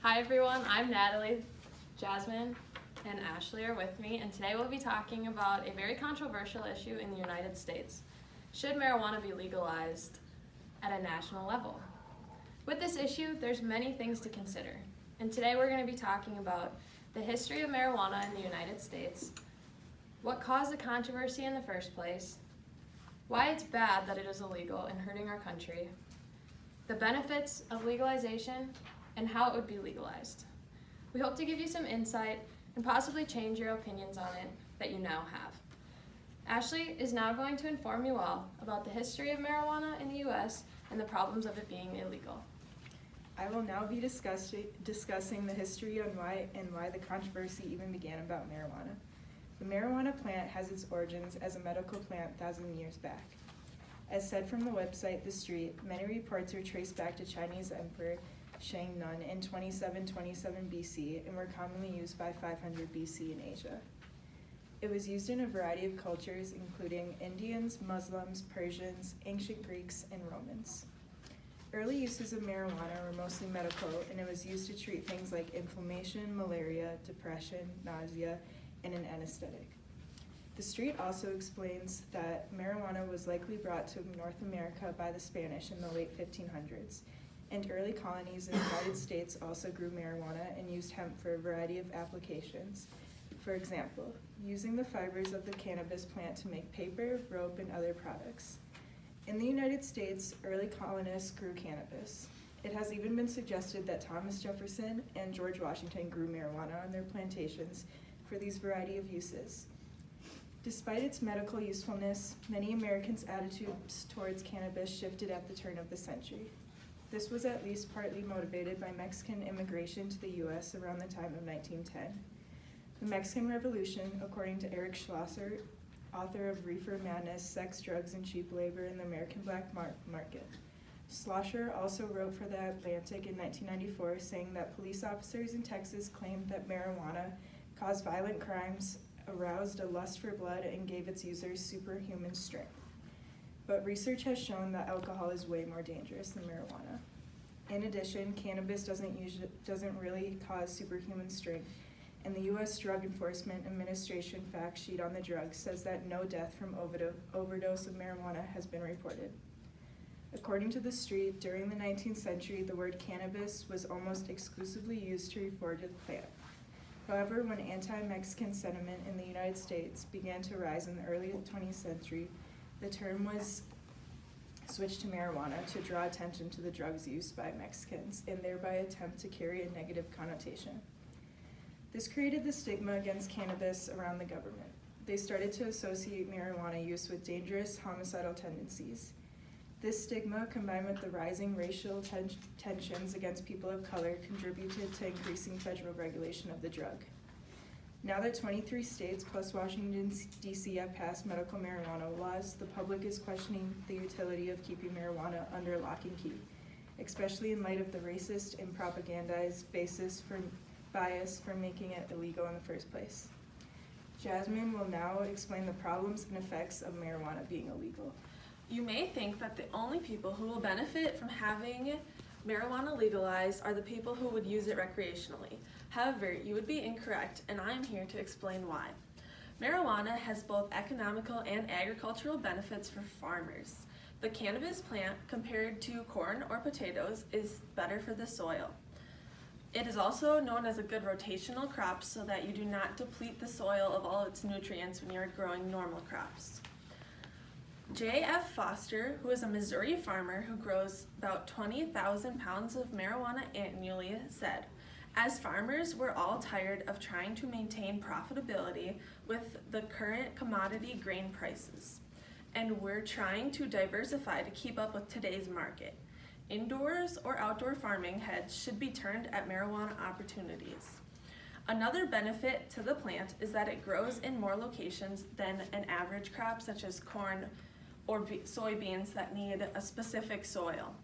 Hi everyone, I'm Natalie, Jasmine, and Ashley are with me, and today we'll be talking about a very controversial issue in the United States. Should marijuana be legalized at a national level? With this issue, there's many things to consider, and today we're going to be talking about the history of marijuana in the United States, what caused the controversy in the first place, why it's bad that it is illegal and hurting our country, the benefits of legalization, and how it would be legalized. We hope to give you some insight and possibly change your opinions on it that you now have. Ashley is now going to inform you all about the history of marijuana in the U.S. and the problems of it being illegal. I will now be discussing the history on why the controversy even began about marijuana. The marijuana plant has its origins as a medical plant 1,000 years back. As said from the website The Street, many reports are traced back to Chinese Emperor Shang Nun in 2727 BC and were commonly used by 500 BC in Asia. It was used in a variety of cultures, including Indians, Muslims, Persians, ancient Greeks, and Romans. Early uses of marijuana were mostly medical, and it was used to treat things like inflammation, malaria, depression, nausea, and an anesthetic. The Street also explains that marijuana was likely brought to North America by the Spanish in the late 1500s, and early colonies in the United States also grew marijuana and used hemp for a variety of applications. For example, using the fibers of the cannabis plant to make paper, rope, and other products. In the United States, early colonists grew cannabis. It has even been suggested that Thomas Jefferson and George Washington grew marijuana on their plantations for these variety of uses. Despite its medical usefulness, many Americans' attitudes towards cannabis shifted at the turn of the century. This was at least partly motivated by Mexican immigration to the U.S. around the time of 1910. The Mexican Revolution, according to Eric Schlosser, author of Reefer Madness, Sex, Drugs, and Cheap Labor in the American Black Market. Schlosser also wrote for The Atlantic in 1994, saying that police officers in Texas claimed that marijuana caused violent crimes, aroused a lust for blood, and gave its users superhuman strength. But research has shown that alcohol is way more dangerous than marijuana. In addition, cannabis doesn't really cause superhuman strength, and the U.S. Drug Enforcement Administration fact sheet on the drug says that no death from overdose of marijuana has been reported. According to The Street, during the 19th century, the word cannabis was almost exclusively used to refer to the plant. However, when anti-Mexican sentiment in the United States began to rise in the early 20th century, the term was switched to marijuana to draw attention to the drugs used by Mexicans and thereby attempt to carry a negative connotation. This created the stigma against cannabis around the government. They started to associate marijuana use with dangerous homicidal tendencies. This stigma, combined with the rising racial tensions against people of color, contributed to increasing federal regulation of the drug. Now that 23 states plus Washington, D.C. have passed medical marijuana laws, the public is questioning the utility of keeping marijuana under lock and key, especially in light of the racist and propagandized bias for making it illegal in the first place. Jasmine will now explain the problems and effects of marijuana being illegal. You may think that the only people who will benefit from having marijuana legalized are the people who would use it recreationally. However, you would be incorrect, and I am here to explain why. Marijuana has both economical and agricultural benefits for farmers. The cannabis plant, compared to corn or potatoes, is better for the soil. It is also known as a good rotational crop so that you do not deplete the soil of all its nutrients when you are growing normal crops. J.F. Foster, who is a Missouri farmer who grows about 20,000 pounds of marijuana annually, said, "As farmers, we're all tired of trying to maintain profitability with the current commodity grain prices, and we're trying to diversify to keep up with today's market. Indoors or outdoor farming heads should be turned at marijuana opportunities." Another benefit to the plant is that it grows in more locations than an average crop such as corn or soybeans that need a specific soil.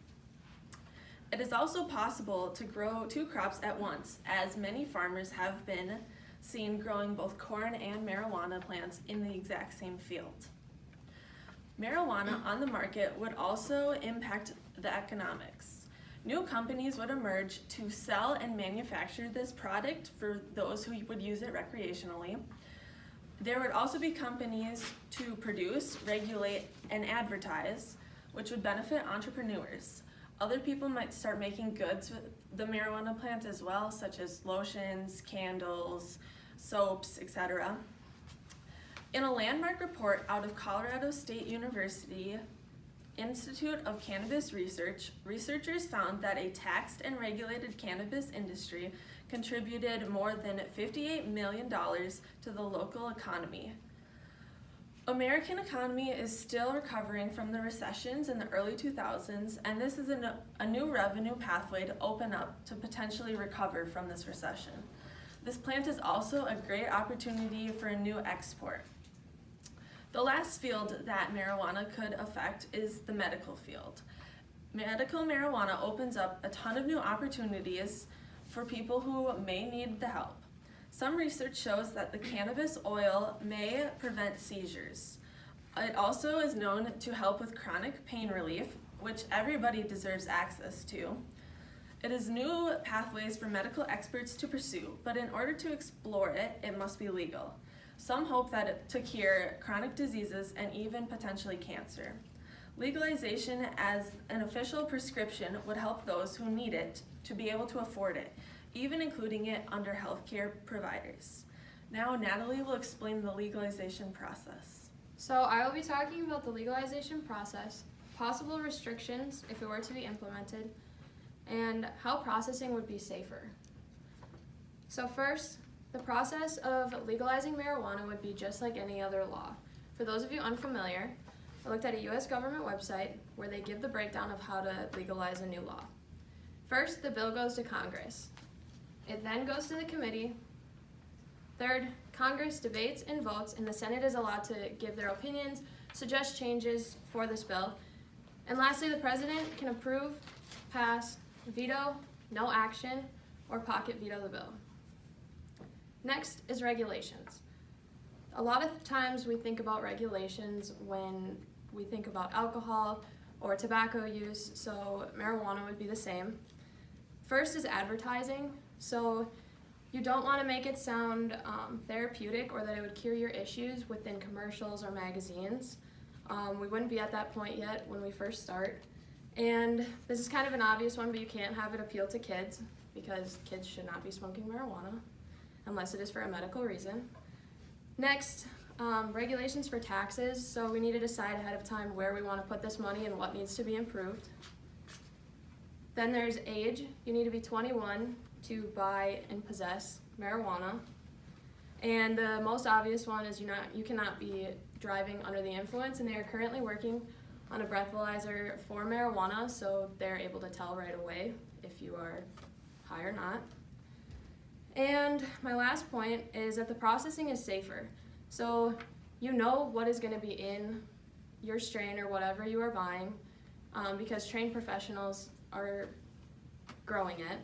It is also possible to grow two crops at once, as many farmers have been seen growing both corn and marijuana plants in the exact same field. Marijuana on the market would also impact the economics. New companies would emerge to sell and manufacture this product for those who would use it recreationally. There would also be companies to produce, regulate, and advertise, which would benefit entrepreneurs. Other people might start making goods with the marijuana plant as well, such as lotions, candles, soaps, etc. In a landmark report out of Colorado State University Institute of Cannabis Research, researchers found that a taxed and regulated cannabis industry contributed more than $58 million to the local economy. American economy is still recovering from the recessions in the early 2000s, and this is a new revenue pathway to open up to potentially recover from this recession. This plant is also a great opportunity for a new export. The last field that marijuana could affect is the medical field. Medical marijuana opens up a ton of new opportunities for people who may need the help. Some research shows that the cannabis oil may prevent seizures. It also is known to help with chronic pain relief, which everybody deserves access to. It is new pathways for medical experts to pursue, but in order to explore it, it must be legal. Some hope that to cure chronic diseases and even potentially cancer. Legalization as an official prescription would help those who need it to be able to afford it, even including it under healthcare providers. Now Natalie will explain the legalization process. So I will be talking about the legalization process, possible restrictions if it were to be implemented, and how processing would be safer. So first, the process of legalizing marijuana would be just like any other law. For those of you unfamiliar, I looked at a US government website where they give the breakdown of how to legalize a new law. First, the bill goes to Congress. It then goes to the committee. Third, Congress debates and votes, and the Senate is allowed to give their opinions, suggest changes for this bill. And lastly, the president can approve, pass, veto, no action, or pocket veto the bill. Next is regulations. A lot of times we think about regulations when we think about alcohol or tobacco use, so marijuana would be the same. First is advertising. So you don't want to make it sound therapeutic or that it would cure your issues within commercials or magazines. We wouldn't be at that point yet when we first start. And this is kind of an obvious one, but you can't have it appeal to kids because kids should not be smoking marijuana unless it is for a medical reason. Next, regulations for taxes. So we need to decide ahead of time where we want to put this money and what needs to be improved. Then there's age. You need to be 21 to buy and possess marijuana. And the most obvious one is you cannot be driving under the influence, and they are currently working on a breathalyzer for marijuana, so they're able to tell right away if you are high or not. And my last point is that the processing is safer. So you know what is going to be in your strain or whatever you are buying because trained professionals are growing it.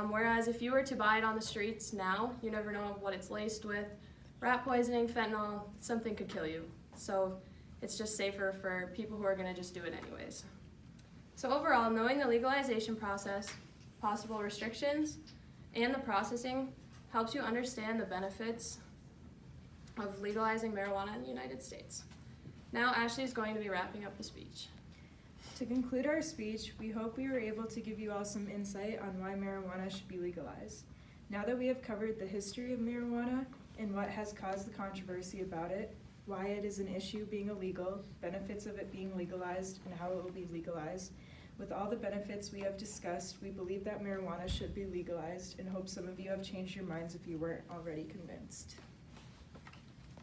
Whereas if you were to buy it on the streets now, you never know what it's laced with. Rat poisoning, fentanyl, something could kill you. So it's just safer for people who are going to just do it anyways. So overall, knowing the legalization process, possible restrictions, and the processing helps you understand the benefits of legalizing marijuana in the United States. Now Ashley is going to be wrapping up the speech. To conclude our speech, we hope we were able to give you all some insight on why marijuana should be legalized. Now that we have covered the history of marijuana and what has caused the controversy about it, why it is an issue being illegal, benefits of it being legalized, and how it will be legalized, with all the benefits we have discussed, we believe that marijuana should be legalized and hope some of you have changed your minds if you weren't already convinced.